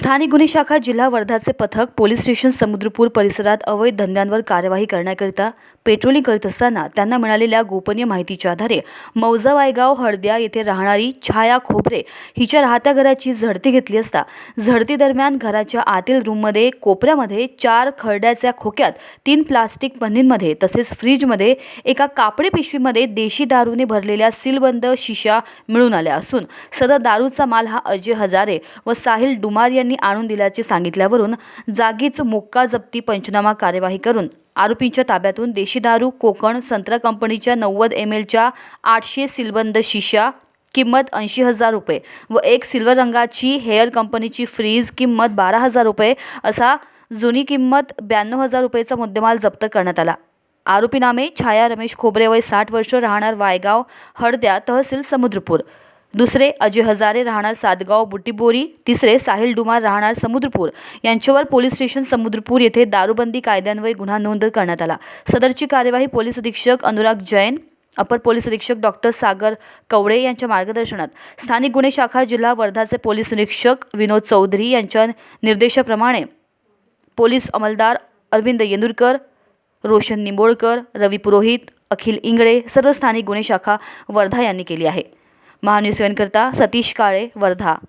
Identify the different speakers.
Speaker 1: स्थानिक गुन्हे शाखा जिल्हा वर्धाचे पथक पोलीस स्टेशन समुद्रपूर परिसरात अवैध धंद्यांवर कार्यवाही करण्याकरिता पेट्रोलिंग करीत असताना त्यांना मिळालेल्या गोपनीय माहितीच्या आधारे मौजा वायगाव हळद्या येथे राहणारी छाया खोबरे हिच्या राहत्या घराची झडती घेतली असता झडती दरम्यान घराच्या आतील रूममध्ये कोपऱ्यामध्ये 4 खरड्याच्या खोक्यात 3 प्लास्टिक पन्नींमध्ये तसेच फ्रीजमध्ये एका कापडी पिशवीमध्ये देशी दारूने भरलेल्या सीलबंद शिशा मिळून आल्या असून सदर दारूचा माल हा अजय हजारे व साहिल डुमार यांनी आणून दिल्याचे सांगितल्यावरून जागीच मोक्का जप्ती पंचनामा कार्यवाही करून आरोपींच्या ताब्यातून देशी दारू कोकण संत्रा कंपनीच्या 90 ml च्या 800 सीलबंद शिशा किंमत 80,000 रुपये व एक सिल्वर रंगाची हेअर कंपनीची फ्रीज किंमत 12,000 रुपये असा जुनी किंमत 92,000 रुपयेचा मुद्देमाल जप्त करण्यात आला। आरोपी नामे छाया रमेश खोबरे वय 60 वर्ष राहणार वायगाव हळद्या तहसील समुद्रपूर, दुसरे अजय हजारे राहणार सातगाव बुटीबोरी, तिसरे साहिल डुमार राहणार समुद्रपूर यांच्यावर पोलीस स्टेशन समुद्रपूर येथे दारूबंदी कायद्यान्वये गुन्हा नोंद करण्यात आला। सदरची कार्यवाही पोलीस अधीक्षक अनुराग जैन, अपर पोलीस अधीक्षक डॉक्टर सागर कवडे यांच्या मार्गदर्शनात स्थानिक गुन्हे शाखा जिल्हा वर्धाचे पोलीस निरीक्षक विनोद चौधरी यांच्या निर्देशाप्रमाणे पोलीस अंमलदार अरविंद येंदुरकर, रोशन निंबोळकर, रवी पुरोहित, अखिल इंगळे सर्व स्थानिक गुन्हे शाखा वर्धा यांनी केली आहे। महान्यूज करता सतीश काळे, वर्धा।